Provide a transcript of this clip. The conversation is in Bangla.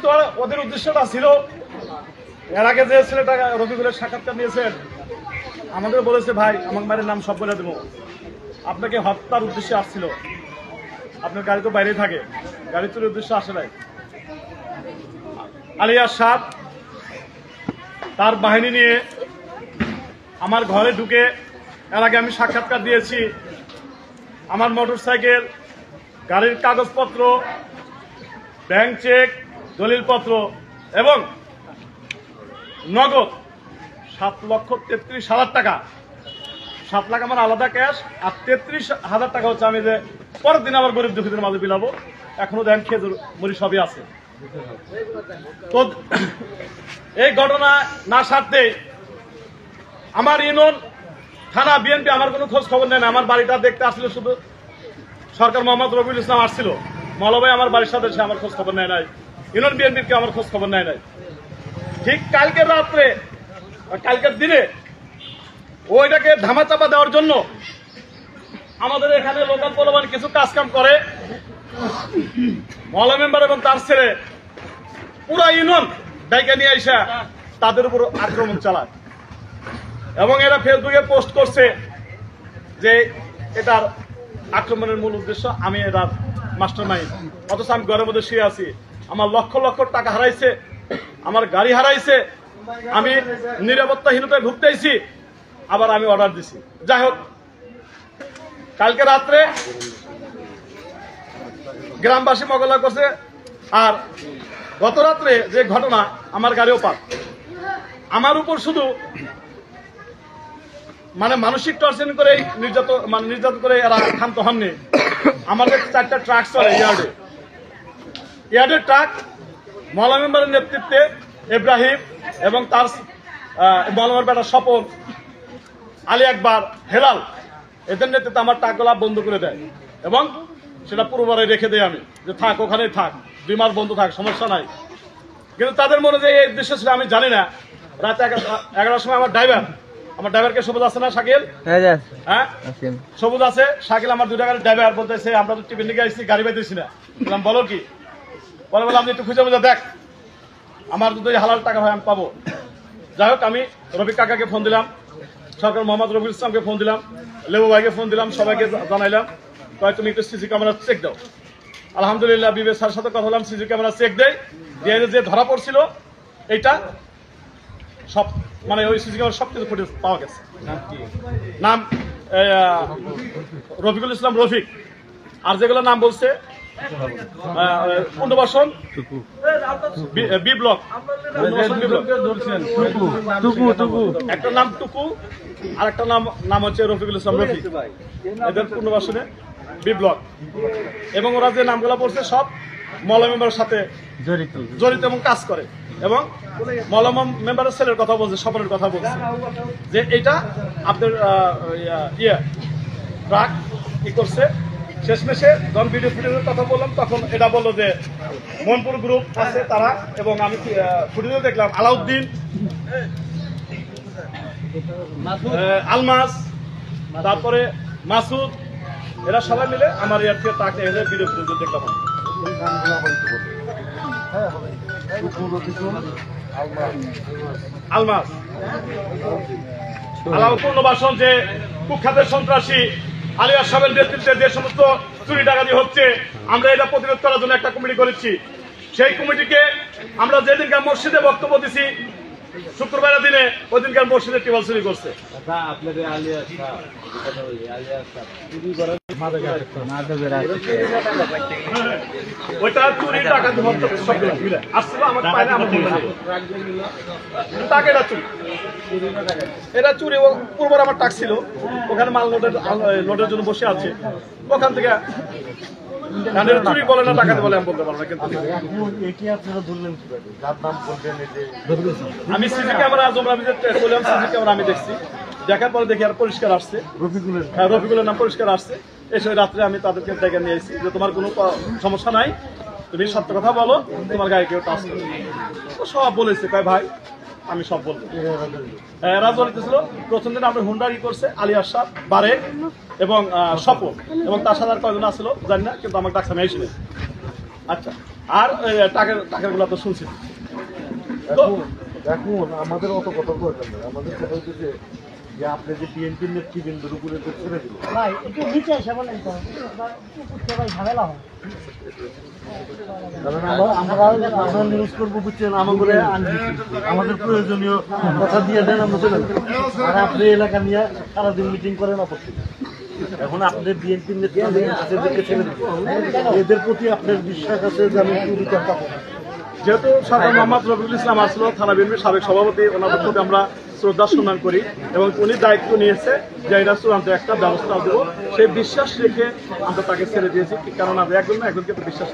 তো ওদের উদ্দেশ্যটা ছিল, এর আগে যে ছেলেটা রফিকুলের সাক্ষাৎকার নিয়েছেন আমাদের বলেছে, ভাই আমার মায়ের নাম সব বলে দেবো, আপনাকে হত্যার উদ্দেশ্যে আসছিল, আপনার গাড়ি তো বাইরেই থাকে, গাড়ি চুরির উদ্দেশ্যে আসে নাই। আলিয়া সাদ তার বাহিনী নিয়ে আমার ঘরে ঢুকে, এর আগে আমি সাক্ষাৎকার দিয়েছি, আমার মোটরসাইকেল, গাড়ির কাগজপত্র, ব্যাংক চেক, দলিলপত্র এবং নগদ 7,33,000 টাকা, 7 লাখ আমার আলাদা ক্যাশ আর 33,000 টাকা হচ্ছে আমি যে পরের দিন আমার গরিব দুঃখীদের মাঝে বিলাবো। এখনো দেখেন খেজুর মুড়ি সবই আছে। তো এই ঘটনা না সারতে আমার ইউনিয়ন থানা বিএনপি আমার কোনো খোঁজ খবর নেয় না। আমার বাড়িটা দেখতে আসলে শুধু সরকার মোহাম্মদ রবিউল ইসলাম আসছিল, মৌলভাই আমার বাড়ির সাথে সে আমার খোঁজ খবর নেয় নাই, ইউনিয়ন বিএনপিকে আমার খোঁজ খবর নেয় নাই। ঠিক কালকের রাত্রে, কালকের দিনে ওইটাকে ধামাচাপা দেওয়ার জন্য আমাদের এখানে লোকাল পোলাপান কিছু কাজ কাম করে, মহল্লা মেম্বার এবং তার ছেলে পুরা ইউনিয়ন ডাইকে নিয়ে আসা তাদের উপর আক্রমণ চালায় এবং এরা ফেসবুকে পোস্ট করছে যে এটার আক্রমণের মূল উদ্দেশ্য আমি এটার মাস্টার মাইন্ড। অথচ আমি ঘরের মধ্যে শুয়ে আছি, আমার লক্ষ লক্ষ টাকা হারাইছে, আমার গাড়ি হারাইছে, আমি নিরাপত্তাহীনতায় ভুগতেছি, আবার আমি অর্ডার দিছি। যাই হোক, কালকে রাত্রে গ্রামবাসী মোকাবিলা করছে, আর গত রাত্রে যে ঘটনা আমার গাড়িও পাক, আমার উপর শুধু মানে মানসিক টর্চার করে নির্যাতন করে এরা ক্ষান্ত হননি। আমাদের 4টা ট্রাক চলে ইয়ার্ডের ট্রাক, মহল্লা মেম্বারের নেতৃত্বে ইব্রাহিম এবং তার মহল্লার বেটা স্বপন, আলী আকবর, হেলাল, এদের নেতৃত্বে আমার ট্রাকগুলা বন্ধ করে দেয় এবং সেটা পুরোবারে রেখে দেয় আমি, যে থাক ওখানেই থাক, 2 মাস বন্ধ থাক, সমস্যা নাই। কিন্তু তাদের মনে যে এই উদ্দেশ্য ছিল আমি জানি না। রাতে 11টার সময় আমার ড্রাইভারকে সবুজ আছে না, শাকিল? হ্যাঁ সবুজ আছে, শাকিল আমার 2টা গাড়ির ড্রাইভার বলতেছে আমরা তো টিফিন নিয়ে আসছি, গাড়ি পাইতেছি না। বললাম বলো কি? বলে আপনি একটু খুঁজে বুঝে দেখ, আমার যদি হালাল টাকা হয় আমি পাবো। যাই হোক, আমি রফিক কাকাকে ফোন দিলাম, সরকার মোহাম্মদ রবিউল ইসলামকে ফোন দিলাম, লেবু ভাইকে ফোন দিলাম, সবাইকে জানাইলাম, তুমি একটু সিসি ক্যামেরা চেক দাও। আলহামদুলিল্লাহ বিবেক স্যার সাথে কথা বললাম, সিসি ক্যামেরা চেক দেয়, যে ধরা পড়ছিল এইটা সব মানে ওই সিসি ক্যামেরা সবকিছু ফুটেজ পাওয়া গেছে। নাম রফিকুল ইসলাম রফিক, আর যেগুলো নাম বলছে পুনর্বাসন বি ব্লক, একটা নাম টুকু আর একটা নাম হচ্ছে রফিকুল ইসলাম রফিক, এদের পুনর্বাসনে বি ব্লক। এবং ওরা যে নামগুলো পড়ছে সব মহল্লা মেম্বারের সাথে জড়িত এবং কাজ করে, এবং মহল্লা মেম্বারের ছেলের কথা বলছে, স্বপনের কথা বলছে যে এটা আপনার ট্রাক কি করছে। শেষমেশে যখন ভিডিও ফুটেজের কথা বললাম তখন এটা বললো যে মনপুর গ্রুপ আছে তারা, এবং আমি ফুটেজে দেখলাম আলাউদ্দিন, আলমাস, তারপরে মাসুদ, এরা সবাই মিলে আমার ইয়ার থেকে তাকে ভিডিও ফুটেজ দেখলাম। আলমাস, পুনর্বাসন যে কুখ্যাতের সন্ত্রাসী আলিয়া সাহেবের নেতৃত্বে যে সমস্ত চুরি ডাকাতি হচ্ছে, আমরা এটা প্রতিরোধ করার জন্য একটা কমিটি করেছি। সেই কমিটিকে আমরা যেদিনকার মসজিদে বক্তব্য দিছি শুক্রবারের দিনে, ওই দিনকার মসজিদে টেবল চুরি করছে। ওইটা চুরি ডাকাতি আসছিল আমার পায়না, আমার টাকা এটা চুরি, এটা চুরি। পূর্বের আমার টাক ছিল, ওখানে মাল লোডের জন্য বসে আছে, ওখান থেকে চুরি বলে না টাকা বলে আমি বলতে পারবো না। কিন্তু আমি সিসি ক্যামেরা চললাম, সিসি ক্যামেরা আমি দেখছি, দেখার পরে দেখি আর পরিষ্কার আসছে, রফিকুলের নাম পরিষ্কার আসছে। এসে রাত্রে আমি তাদেরকে জায়গা নিয়ে এসেছি যে তোমার কোনো সমস্যা নাই, তুমি সত্য কথা বলো, তোমার গায়ে কেউ টাচ করে। সব বলেছে, কয় ভাই আমি সব বলবো। এরা বলতেছিল প্রথম দিন আমরা হুন্ডারি করছে আলী আশরাফ, বারেক এবং স্বপন, এবং তার সাথে আর কয়জন আসছিল জানি না, কিন্তু আমাকে ডাকছে আমি এসে আচ্ছা, আর টাকার গুলা তো শুনছি। এখন আমাদের অত কথা বলছেন না, আমাদের কথা হচ্ছে যে আপনি যে বিএনপির নেতৃবৃন্দের উপরে তো ছেড়ে দিল ভাই একটু নিচে এসে বলেন তো ভাই ঝামেলা হয়। কারণ আমরা নিউজ করবো বুঝছেন, আমাদের আমাদের প্রয়োজনীয় কথা দিয়ে দেন, আমরা চলে যাবো। আর আপনি এলাকা নিয়ে সারাদিন মিটিং করেন আপত্তি। এখন আপনাদের বিএনপির নেতৃত্বকে ছেড়ে দিল, এদের প্রতি আপনার বিশ্বাস আছে যে আমি একটু বিচার পাবো। যেহেতু সরকার মোহাম্মদ রফিকুল ইসলাম আসলো, থানা বিএনপির সাবেক সভাপতি, ওনার প্রতি আমরা শ্রদ্ধা সম্মান করি এবং উনি দায়িত্ব নিয়েছে যে এটা চূড়ান্ত একটা ব্যবস্থা দেবো, সেই বিশ্বাস রেখে আমরা তাকে ছেড়ে দিয়েছি। কারণ আমরা একজন না একজনকে তো বিশ্বাস